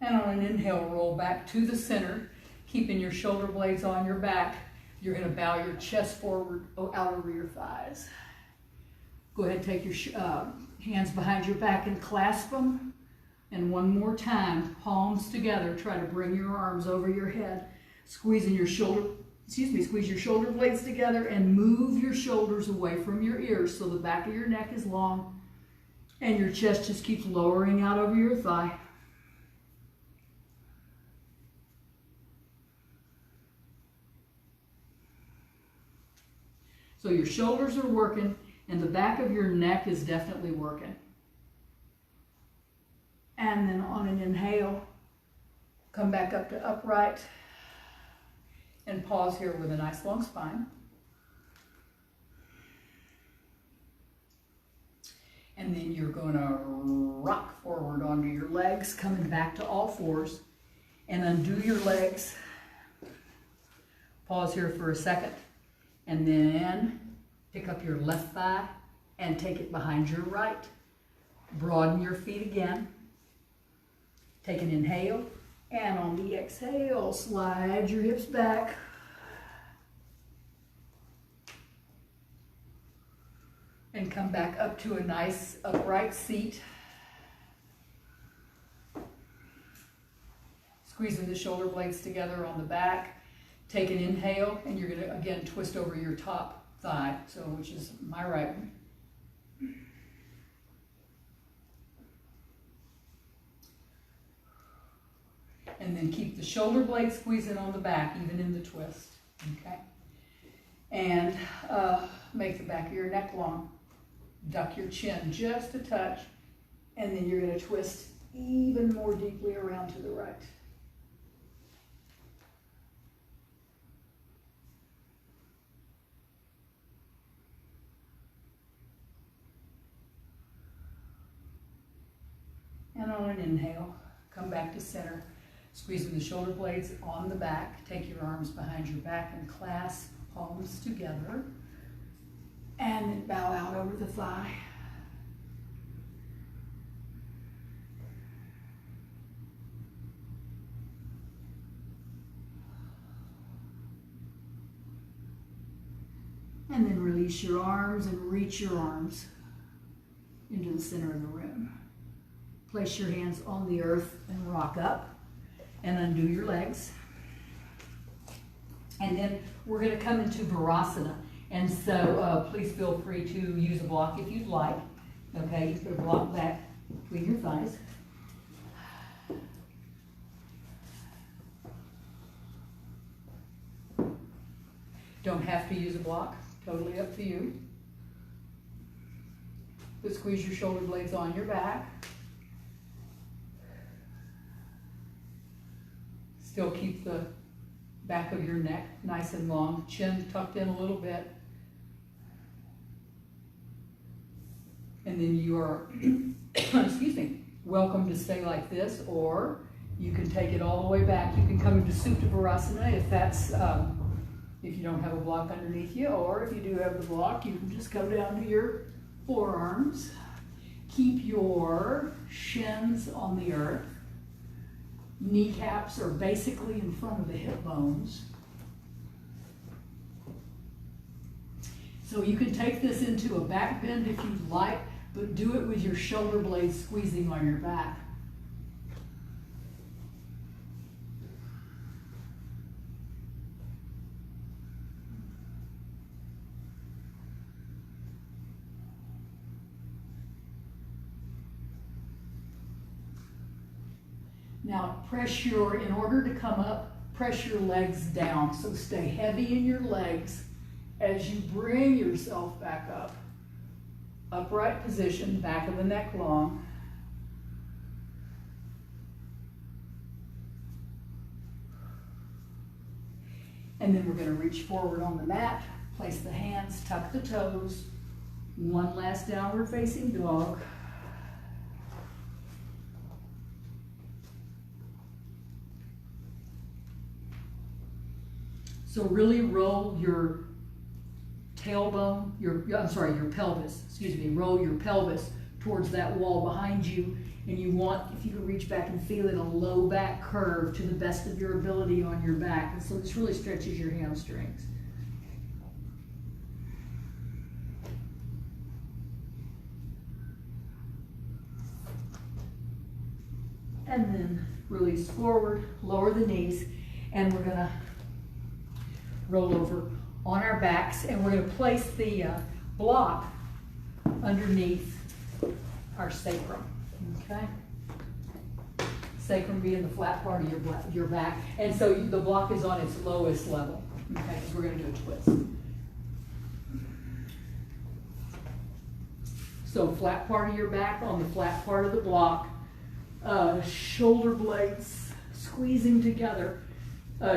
And on an inhale, roll back to the center, keeping your shoulder blades on your back. You're going to bow your chest forward out over your thighs. Go ahead and take your hands behind your back and clasp them. And one more time, palms together. Try to bring your arms over your head, squeeze your shoulder blades together, and move your shoulders away from your ears so the back of your neck is long and your chest just keeps lowering out over your thigh. So your shoulders are working and the back of your neck is definitely working. And then on an inhale, come back up to upright and pause here with a nice long spine. And then you're going to rock forward onto your legs, coming back to all fours, and undo your legs. Pause here for a second, and then pick up your left thigh and take it behind your right. Broaden your feet again. Take an inhale, and on the exhale, slide your hips back. And come back up to a nice upright seat. Squeezing the shoulder blades together on the back. Take an inhale, and you're going to, again, twist over your top thigh, so which is my right one. And then keep the shoulder blades squeezing on the back, even in the twist, okay? And make the back of your neck long. Duck your chin just a touch, and then you're going to twist even more deeply around to the right. And on an inhale, come back to center. Squeezing the shoulder blades on the back. Take your arms behind your back and clasp palms together. And then bow out over the thigh. And then release your arms and reach your arms into the center of the room. Place your hands on the earth and rock up. And undo your legs. And then we're going to come into Virasana. And so please feel free to use a block if you'd like. Okay, you put a block back between your thighs. Don't have to use a block, totally up to you. But squeeze your shoulder blades on your back. Still keep the back of your neck nice and long, chin tucked in a little bit. And then you are, excuse me, welcome to stay like this, or you can take it all the way back. You can come into Supta Virasana if that's, if you don't have a block underneath you, or if you do have the block, you can just come down to your forearms. Keep your shins on the earth. Kneecaps are basically in front of the hip bones. So you can take this into a back bend if you'd like, but do it with your shoulder blades squeezing on your back. Now in order to come up, press your legs down. So stay heavy in your legs as you bring yourself back up. Upright position, back of the neck long. And then we're going to reach forward on the mat, place the hands, tuck the toes. One last downward facing dog. So really roll your tailbone, your pelvis, roll your pelvis towards that wall behind you. And you want, if you can reach back and feel it, a low back curve to the best of your ability on your back. And so this really stretches your hamstrings. And then release forward, lower the knees, and we're gonna roll over on our backs, and we're going to place the block underneath our sacrum, okay? Sacrum being the flat part of your back, and so the block is on its lowest level, okay? So we're going to do a twist. So flat part of your back on the flat part of the block, shoulder blades squeezing together.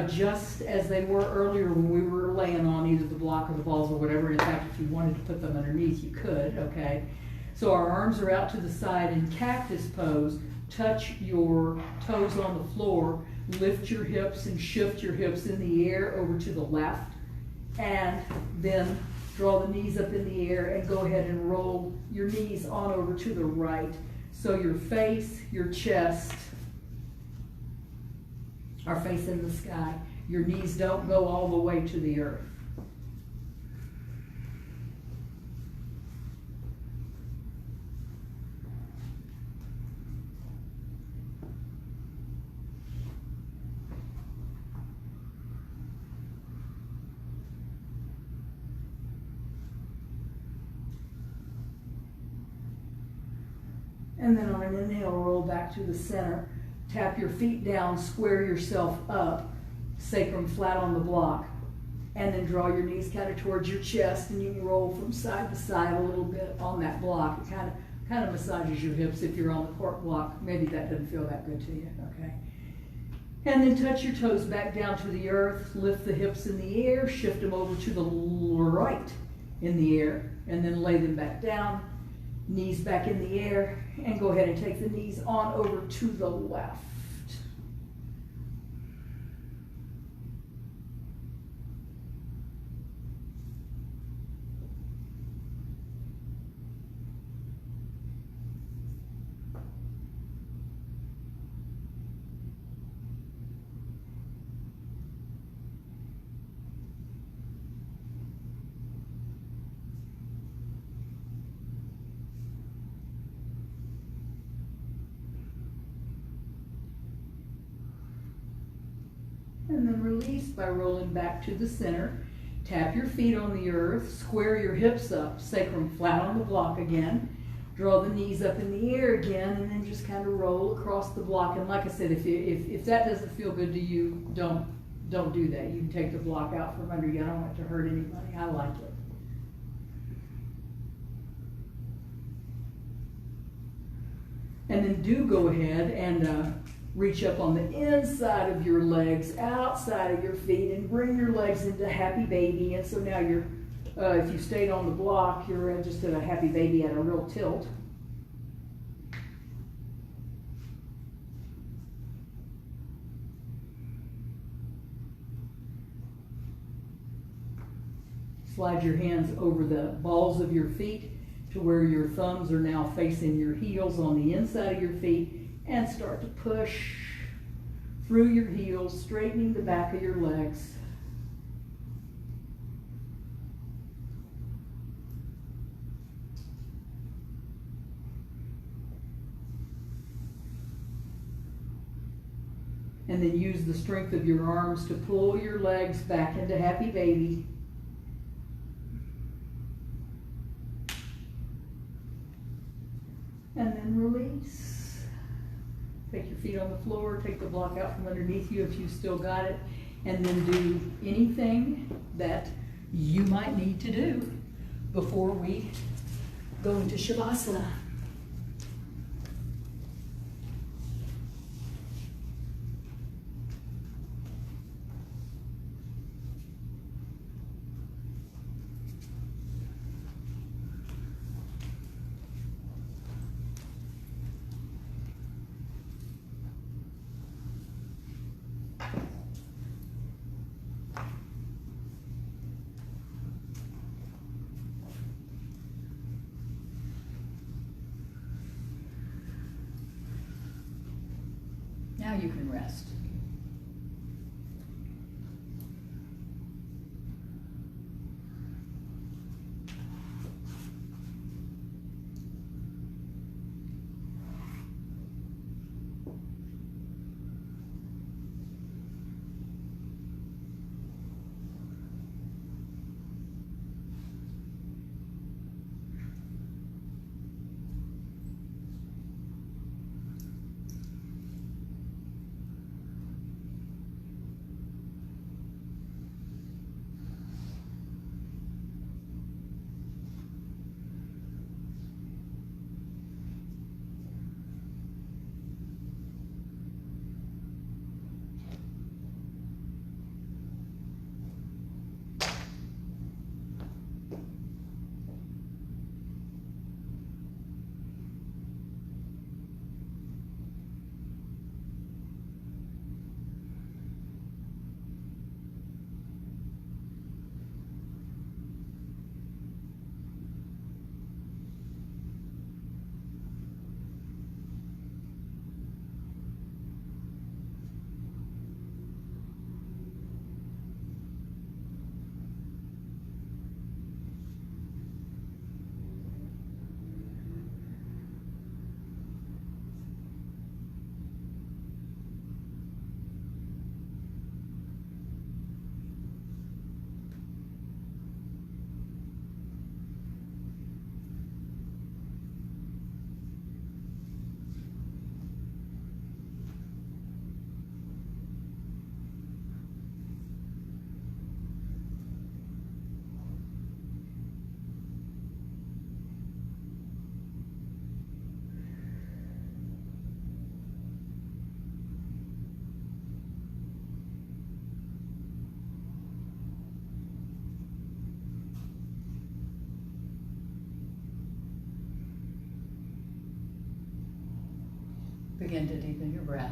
Just as they were earlier when we were laying on either the block or the balls or whatever. In fact, if you wanted to put them underneath, you could, okay? So our arms are out to the side in cactus pose. Touch your toes on the floor, lift your hips and shift your hips in the air over to the left, and then draw the knees up in the air and go ahead and roll your knees on over to the right. So your face, your chest, are facing the sky. Your knees don't go all the way to the earth. And then on an inhale, roll back to the center. Tap your feet down, square yourself up, sacrum flat on the block, and then draw your knees kind of towards your chest, and you can roll from side to side a little bit on that block. It kind of massages your hips if you're on the cork block. Maybe that doesn't feel that good to you, okay? And then touch your toes back down to the earth, lift the hips in the air, shift them over to the right in the air, and then lay them back down, knees back in the air, and go ahead and take the knees on over to the left. And then release by rolling back to the center. Tap your feet on the earth, square your hips up, sacrum flat on the block again. Draw the knees up in the air again, and then just kind of roll across the block. And like I said, if that doesn't feel good to you, don't do that. You can take the block out from under you. I don't want it to hurt anybody. I like it. And then do go ahead and reach up on the inside of your legs, outside of your feet, and bring your legs into happy baby. And so now you're, if you stayed on the block, you're just at a happy baby at a real tilt. Slide your hands over the balls of your feet to where your thumbs are now facing your heels on the inside of your feet, and start to push through your heels, straightening the back of your legs. And then use the strength of your arms to pull your legs back into happy baby. And then release. Take your feet on the floor, take the block out from underneath you if you still got it, and then do anything that you might need to do before we go into Shavasana. Now you can rest. Begin to deepen your breath.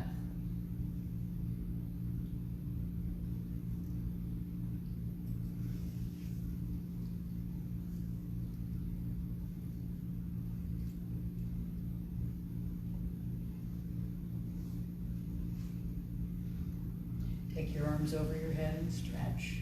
Take your arms over your head and stretch.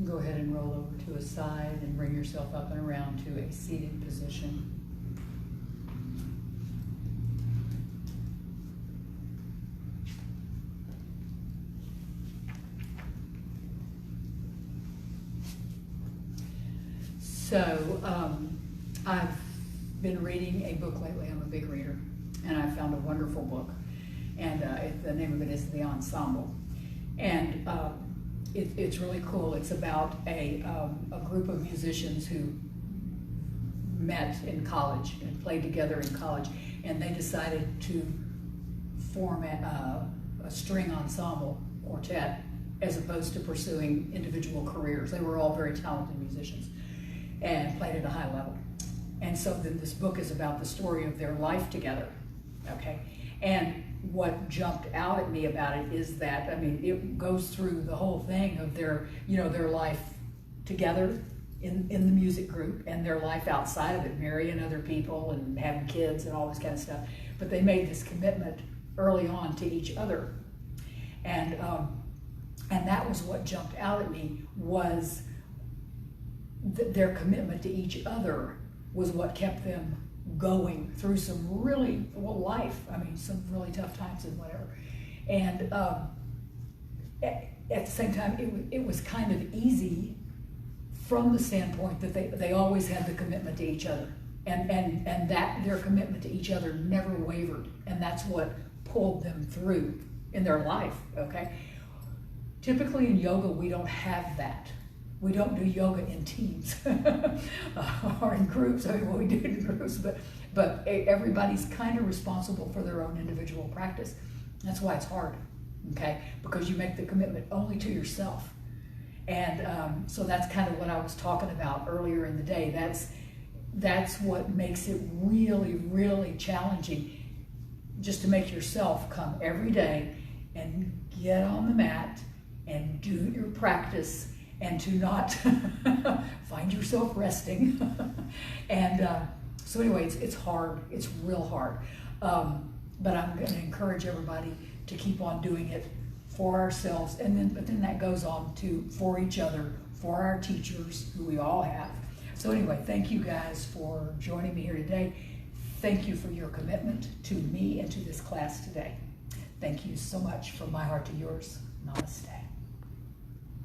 Go ahead and roll over to a side and bring yourself up and around to a seated position. So, I've been reading a book lately. I'm a big reader, and I found a wonderful book, and the name of it is The Ensemble, and it's really cool. It's about a group of musicians who met in college and played together in college, and they decided to form a string ensemble quartet as opposed to pursuing individual careers. They were all very talented musicians and played at a high level. And so then this book is about the story of their life together, okay? And what jumped out at me about it is that, I mean, it goes through the whole thing of their, you know, their life together in the music group and their life outside of it, marrying other people and having kids and all this kind of stuff. But they made this commitment early on to each other. And that was what jumped out at me, was their commitment to each other was what kept them going through some really, well, life, I mean, some really tough times and whatever. And at the same time, it was kind of easy from the standpoint that they always had the commitment to each other. And that their commitment to each other never wavered. And that's what pulled them through in their life, okay? Typically in yoga, we don't have that. We don't do yoga in teams or in groups. I mean, well, we do it in groups, but everybody's kind of responsible for their own individual practice. That's why it's hard, okay? Because you make the commitment only to yourself. And so that's kind of what I was talking about earlier in the day. That's what makes it really, really challenging, just to make yourself come every day and get on the mat and do your practice, and to not find yourself resting. And so anyway, it's hard, it's real hard. But I'm gonna encourage everybody to keep on doing it for ourselves, but then that goes on to for each other, for our teachers, who we all have. So anyway, thank you guys for joining me here today. Thank you for your commitment to me and to this class today. Thank you so much, from my heart to yours. Namaste.